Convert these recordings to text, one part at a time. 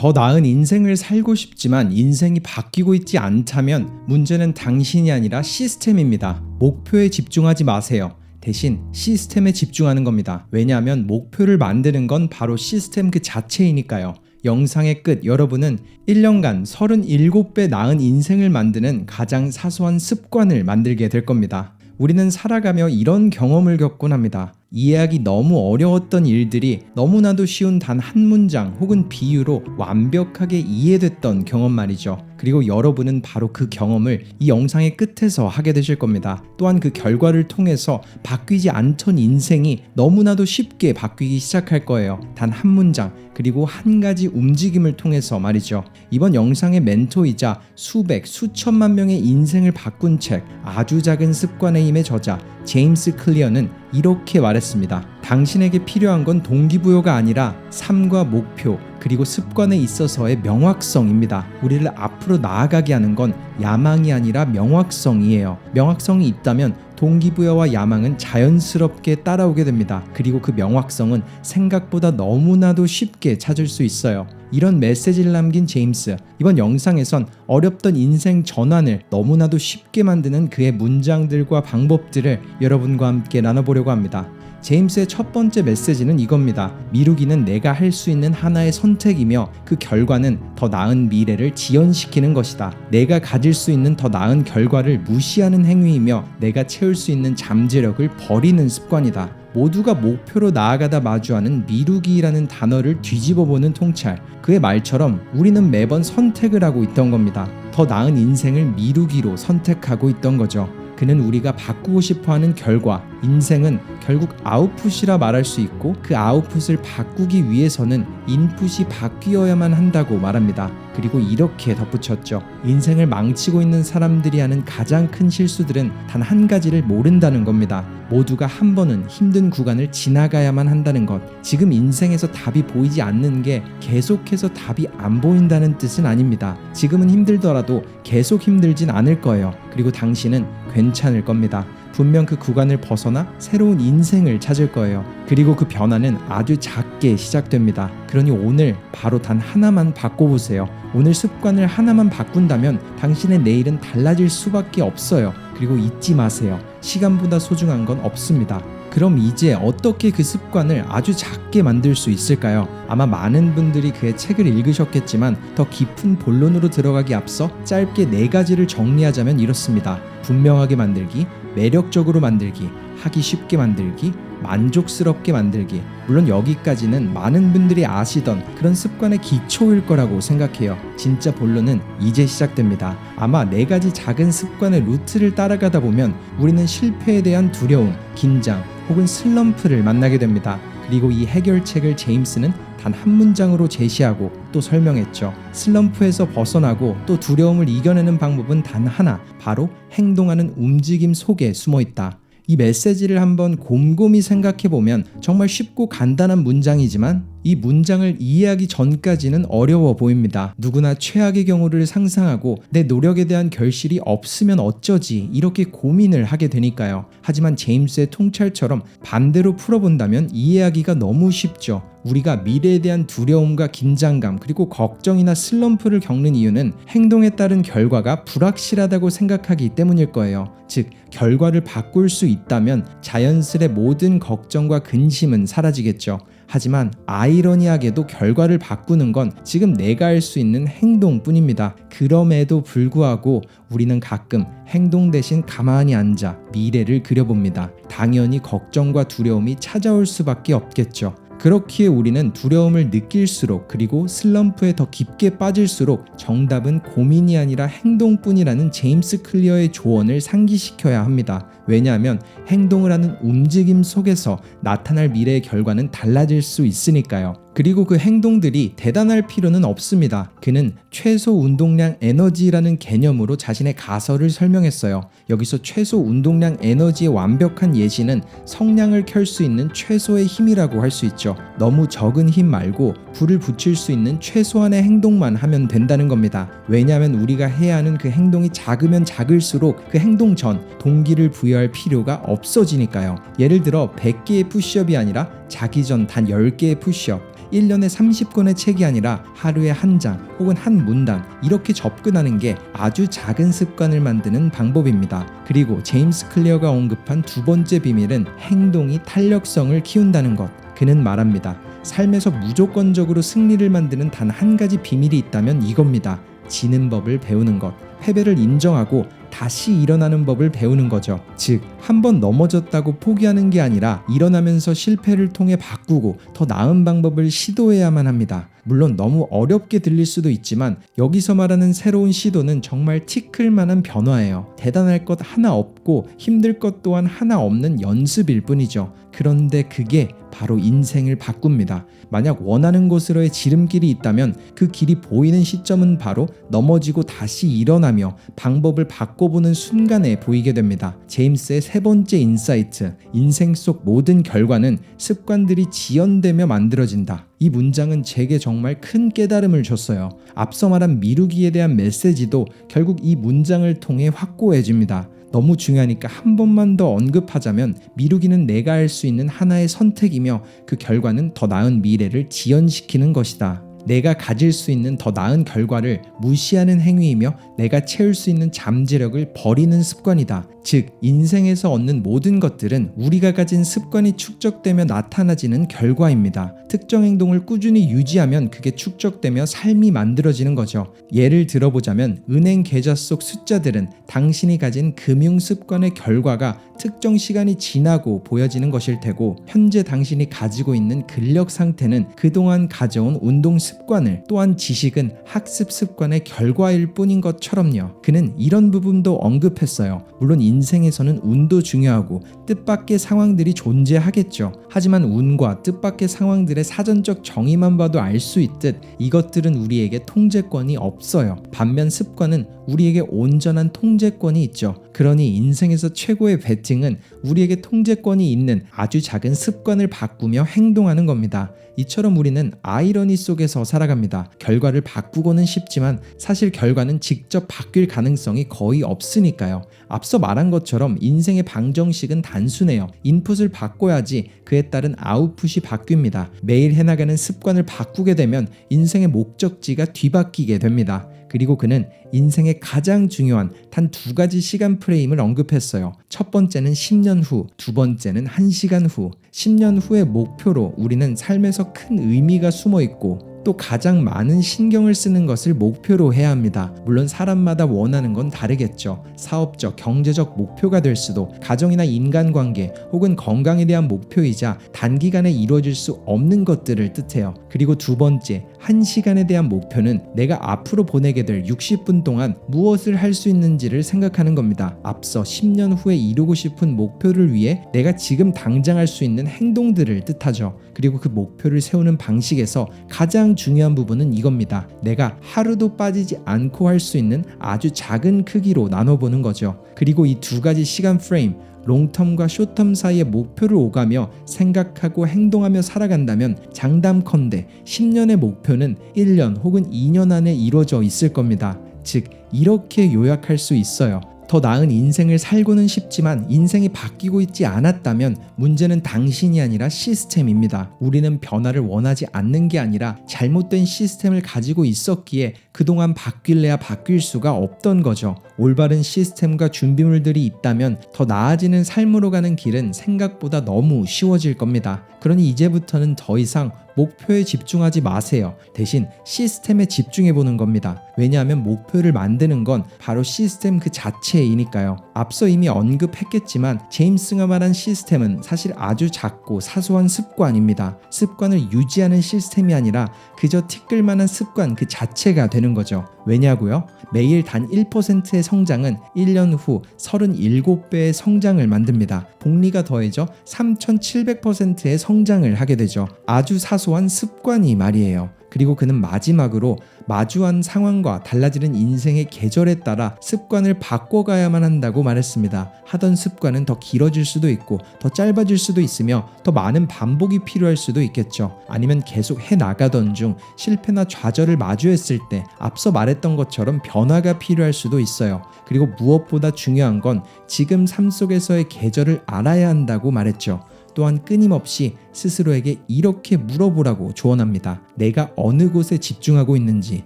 더 나은 인생을 살고 싶지만 인생이 바뀌고 있지 않다면 문제는 당신이 아니라 시스템입니다. 목표에 집중하지 마세요. 대신 시스템에 집중하는 겁니다. 왜냐하면 목표를 만드는 건 바로 시스템 그 자체이니까요. 영상의 끝, 여러분은 1년간 37배 나은 인생을 만드는 가장 사소한 습관을 만들게 될 겁니다. 우리는 살아가며 이런 경험을 겪곤 합니다. 이해하기 너무 어려웠던 일들이 너무나도 쉬운 단 한 문장 혹은 비유로 완벽하게 이해됐던 경험 말이죠. 그리고 여러분은 바로 그 경험을 이 영상의 끝에서 하게 되실 겁니다. 또한 그 결과를 통해서 바뀌지 않던 인생이 너무나도 쉽게 바뀌기 시작할 거예요. 단 한 문장 그리고 한 가지 움직임을 통해서 말이죠. 이번 영상의 멘토이자 수백, 수천만 명의 인생을 바꾼 책 아주 작은 습관의 힘의 저자 제임스 클리어는 이렇게 말했습니다. 당신에게 필요한 건 동기부여가 아니라 삶과 목표 그리고 습관에 있어서의 명확성입니다. 우리를 앞으로 나아가게 하는 건 야망이 아니라 명확성이에요. 명확성이 있다면 동기부여와 야망은 자연스럽게 따라오게 됩니다. 그리고 그 명확성은 생각보다 너무나도 쉽게 찾을 수 있어요. 이런 메시지를 남긴 제임스, 이번 영상에선 어렵던 인생 전환을 너무나도 쉽게 만드는 그의 문장들과 방법들을 여러분과 함께 나눠보려고 합니다. 제임스의 첫 번째 메시지는 이겁니다. 미루기는 내가 할 수 있는 하나의 선택이며 그 결과는 더 나은 미래를 지연시키는 것이다. 내가 가질 수 있는 더 나은 결과를 무시하는 행위이며 내가 채울 수 있는 잠재력을 버리는 습관이다. 모두가 목표로 나아가다 마주하는 미루기라는 단어를 뒤집어보는 통찰. 그의 말처럼 우리는 매번 선택을 하고 있던 겁니다. 더 나은 인생을 미루기로 선택하고 있던 거죠. 그는 우리가 바꾸고 싶어하는 결과, 인생은 결국 아웃풋이라 말할 수 있고 그 아웃풋을 바꾸기 위해서는 인풋이 바뀌어야만 한다고 말합니다. 그리고 이렇게 덧붙였죠. 인생을 망치고 있는 사람들이 하는 가장 큰 실수들은 단 한 가지를 모른다는 겁니다. 모두가 한 번은 힘든 구간을 지나가야만 한다는 것. 지금 인생에서 답이 보이지 않는 게 계속해서 답이 안 보인다는 뜻은 아닙니다. 지금은 힘들더라도 계속 힘들진 않을 거예요. 그리고 당신은 괜찮을 겁니다. 분명 그 구간을 벗어나 새로운 인생을 찾을 거예요. 그리고 그 변화는 아주 작게 시작됩니다. 그러니 오늘 바로 단 하나만 바꿔보세요. 오늘 습관을 하나만 바꾼다면 당신의 내일은 달라질 수밖에 없어요. 그리고 잊지 마세요. 시간보다 소중한 건 없습니다. 그럼 이제 어떻게 그 습관을 아주 작게 만들 수 있을까요? 아마 많은 분들이 그의 책을 읽으셨겠지만 더 깊은 본론으로 들어가기 앞서 짧게 4가지를 정리하자면 이렇습니다. 분명하게 만들기, 매력적으로 만들기, 하기 쉽게 만들기, 만족스럽게 만들기. 물론 여기까지는 많은 분들이 아시던 그런 습관의 기초일 거라고 생각해요. 진짜 본론은 이제 시작됩니다. 아마 4가지 작은 습관의 루트를 따라가다 보면 우리는 실패에 대한 두려움, 긴장 혹은 슬럼프를 만나게 됩니다. 그리고 이 해결책을 제임스는 단 한 문장으로 제시하고 또 설명했죠. 슬럼프에서 벗어나고 또 두려움을 이겨내는 방법은 단 하나, 바로 행동하는 움직임 속에 숨어 있다. 이 메시지를 한번 곰곰이 생각해보면 정말 쉽고 간단한 문장이지만 이 문장을 이해하기 전까지는 어려워 보입니다. 누구나 최악의 경우를 상상하고 내 노력에 대한 결실이 없으면 어쩌지 이렇게 고민을 하게 되니까요. 하지만 제임스의 통찰처럼 반대로 풀어본다면 이해하기가 너무 쉽죠. 우리가 미래에 대한 두려움과 긴장감 그리고 걱정이나 슬럼프를 겪는 이유는 행동에 따른 결과가 불확실하다고 생각하기 때문일 거예요. 즉, 결과를 바꿀 수 있다면 자연스레 모든 걱정과 근심은 사라지겠죠. 하지만 아이러니하게도 결과를 바꾸는 건 지금 내가 할 수 있는 행동뿐입니다. 그럼에도 불구하고 우리는 가끔 행동 대신 가만히 앉아 미래를 그려봅니다. 당연히 걱정과 두려움이 찾아올 수밖에 없겠죠. 그렇기에 우리는 두려움을 느낄수록 그리고 슬럼프에 더 깊게 빠질수록 정답은 고민이 아니라 행동뿐이라는 제임스 클리어의 조언을 상기시켜야 합니다. 왜냐하면 행동을 하는 움직임 속에서 나타날 미래의 결과는 달라질 수 있으니까요. 그리고 그 행동들이 대단할 필요는 없습니다. 그는 최소 운동량 에너지라는 개념으로 자신의 가설을 설명했어요. 여기서 최소 운동량 에너지의 완벽한 예시는 성냥을 켤 수 있는 최소의 힘이라고 할 수 있죠. 너무 적은 힘 말고 불을 붙일 수 있는 최소한의 행동만 하면 된다는 겁니다. 왜냐하면 우리가 해야 하는 그 행동이 작으면 작을수록 그 행동 전 동기를 부여할 필요가 없어지니까요. 예를 들어 100개의 푸시업이 아니라 자기 전 단 10개의 푸시업, 1년에 30권의 책이 아니라 하루에 한 장 혹은 한 문단 이렇게 접근하는 게 아주 작은 습관을 만드는 방법입니다. 그리고 제임스 클리어가 언급한 두 번째 비밀은 행동이 탄력성을 키운다는 것. 그는 말합니다. 삶에서 무조건적으로 승리를 만드는 단 한 가지 비밀이 있다면 이겁니다. 지는 법을 배우는 것. 패배를 인정하고 다시 일어나는 법을 배우는 거죠. 즉, 한번 넘어졌다고 포기하는 게 아니라 일어나면서 실패를 통해 바꾸고 더 나은 방법을 시도해야만 합니다. 물론 너무 어렵게 들릴 수도 있지만 여기서 말하는 새로운 시도는 정말 티끌만한 변화예요. 대단할 것 하나 없고 힘들 것 또한 하나 없는 연습일 뿐이죠. 그런데 그게 바로 인생을 바꿉니다. 만약 원하는 곳으로의 지름길이 있다면 그 길이 보이는 시점은 바로 넘어지고 다시 일어나며 방법을 바꿔보는 순간에 보이게 됩니다. 제임스의 세 번째 인사이트, 인생 속 모든 결과는 습관들이 지연되며 만들어진다. 이 문장은 제게 정말 큰 깨달음을 줬어요. 앞서 말한 미루기에 대한 메시지도 결국 이 문장을 통해 확고해집니다. 너무 중요하니까 한 번만 더 언급하자면 미루기는 내가 할 수 있는 하나의 선택이며 그 결과는 더 나은 미래를 지연시키는 것이다. 내가 가질 수 있는 더 나은 결과를 무시하는 행위이며 내가 채울 수 있는 잠재력을 버리는 습관이다. 즉, 인생에서 얻는 모든 것들은 우리가 가진 습관이 축적되며 나타나지는 결과입니다. 특정 행동을 꾸준히 유지하면 그게 축적되며 삶이 만들어지는 거죠. 예를 들어보자면 은행 계좌 속 숫자들은 당신이 가진 금융 습관의 결과가 특정 시간이 지나고 보여지는 것일 테고, 현재 당신이 가지고 있는 근력 상태는 그동안 가져온 운동 습관을, 또한 지식은 학습 습관의 결과일 뿐인 것처럼요. 그는 이런 부분도 언급했어요. 물론 인생에서는 운도 중요하고 뜻밖의 상황들이 존재하겠죠. 하지만 운과 뜻밖의 상황들의 사전적 정의만 봐도 알 수 있듯 이것들은 우리에게 통제권이 없어요. 반면 습관은 우리에게 온전한 통제권이 있죠. 그러니 인생에서 최고의 베팅은 우리에게 통제권이 있는 아주 작은 습관을 바꾸며 행동하는 겁니다. 이처럼 우리는 아이러니 속에서 살아갑니다. 결과를 바꾸고는 싶지만 사실 결과는 직접 바뀔 가능성이 거의 없으니까요. 앞서 말한 것처럼 인생의 방정식은 단순해요. 인풋을 바꿔야지 그에 따른 아웃풋이 바뀝니다. 매일 해나가는 습관을 바꾸게 되면 인생의 목적지가 뒤바뀌게 됩니다. 그리고 그는 인생의 가장 중요한 단 두 가지 시간 프레임을 언급했어요. 첫 번째는 10년 후, 두 번째는 1시간 후. 10년 후의 목표로 우리는 삶에서 큰 의미가 숨어 있고 또 가장 많은 신경을 쓰는 것을 목표로 해야 합니다. 물론 사람마다 원하는 건 다르겠죠. 사업적, 경제적 목표가 될 수도, 가정이나 인간관계 혹은 건강에 대한 목표이자 단기간에 이루어질 수 없는 것들을 뜻해요. 그리고 두 번째, 1시간에 대한 목표는 내가 앞으로 보내게 될 60분 동안 무엇을 할 수 있는지를 생각하는 겁니다. 앞서 10년 후에 이루고 싶은 목표를 위해 내가 지금 당장 할 수 있는 행동들을 뜻하죠. 그리고 그 목표를 세우는 방식에서 가장 중요한 부분은 이겁니다. 내가 하루도 빠지지 않고 할 수 있는 아주 작은 크기로 나눠보는 거죠. 그리고 이 두 가지 시간 프레임, 롱텀과 숏텀 사이의 목표를 오가며 생각하고 행동하며 살아간다면 장담컨대 10년의 목표는 1년 혹은 2년 안에 이루어져 있을 겁니다. 즉, 이렇게 요약할 수 있어요. 더 나은 인생을 살고는 싶지만 인생이 바뀌고 있지 않았다면 문제는 당신이 아니라 시스템입니다. 우리는 변화를 원하지 않는 게 아니라 잘못된 시스템을 가지고 있었기에 그동안 바뀔래야 바뀔 수가 없던 거죠. 올바른 시스템과 준비물들이 있다면 더 나아지는 삶으로 가는 길은 생각보다 너무 쉬워질 겁니다. 그러니 이제부터는 더 이상 목표에 집중하지 마세요. 대신 시스템에 집중해보는 겁니다. 왜냐하면 목표를 만드는 건 바로 시스템 그 자체이니까요. 앞서 이미 언급했겠지만 제임스가 말한 시스템은 사실 아주 작고 사소한 습관입니다. 습관을 유지하는 시스템이 아니라 그저 티끌만한 습관 그 자체가 되는 거죠. 왜냐고요? 매일 단 1%의 성장은 1년 후 37배의 성장을 만듭니다. 복리가 더해져 3700%의 성장을 하게 되죠. 아주 사소한 습관이 말이에요. 그리고 그는 마지막으로 마주한 상황과 달라지는 인생의 계절에 따라 습관을 바꿔가야만 한다고 말했습니다. 하던 습관은 더 길어질 수도 있고 더 짧아질 수도 있으며 더 많은 반복이 필요할 수도 있겠죠. 아니면 계속 해나가던 중 실패나 좌절을 마주했을 때 앞서 말했던 것처럼 변화가 필요할 수도 있어요. 그리고 무엇보다 중요한 건 지금 삶 속에서의 계절을 알아야 한다고 말했죠. 또한 끊임없이 스스로에게 이렇게 물어보라고 조언합니다. 내가 어느 곳에 집중하고 있는지,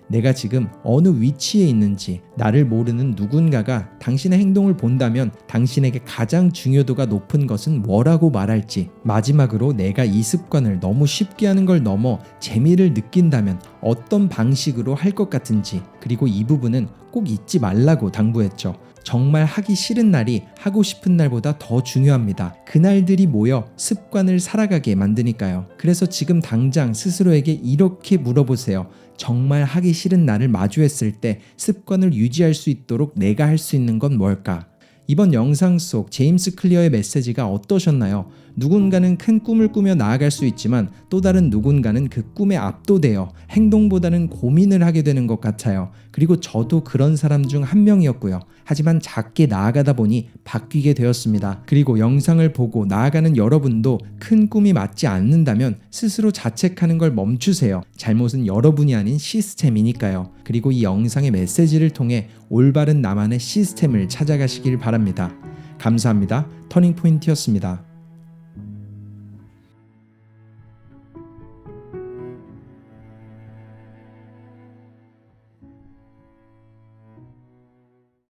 내가 지금 어느 위치에 있는지, 나를 모르는 누군가가 당신의 행동을 본다면 당신에게 가장 중요도가 높은 것은 뭐라고 말할지, 마지막으로 내가 이 습관을 너무 쉽게 하는 걸 넘어 재미를 느낀다면 어떤 방식으로 할 것 같은지, 그리고 이 부분은 꼭 잊지 말라고 당부했죠. 정말 하기 싫은 날이 하고 싶은 날보다 더 중요합니다. 그날들이 모여 습관을 살아가게 만드니까요. 그래서 지금 당장 스스로에게 이렇게 물어보세요. 정말 하기 싫은 날을 마주했을 때 습관을 유지할 수 있도록 내가 할 수 있는 건 뭘까? 이번 영상 속 제임스 클리어의 메시지가 어떠셨나요? 누군가는 큰 꿈을 꾸며 나아갈 수 있지만 또 다른 누군가는 그 꿈에 압도되어 행동보다는 고민을 하게 되는 것 같아요. 그리고 저도 그런 사람 중 한 명이었고요. 하지만 작게 나아가다 보니 바뀌게 되었습니다. 그리고 영상을 보고 나아가는 여러분도 큰 꿈이 맞지 않는다면 스스로 자책하는 걸 멈추세요. 잘못은 여러분이 아닌 시스템이니까요. 그리고 이 영상의 메시지를 통해 올바른 나만의 시스템을 찾아가시길 바랍니다. 감사합니다. 터닝포인트였습니다.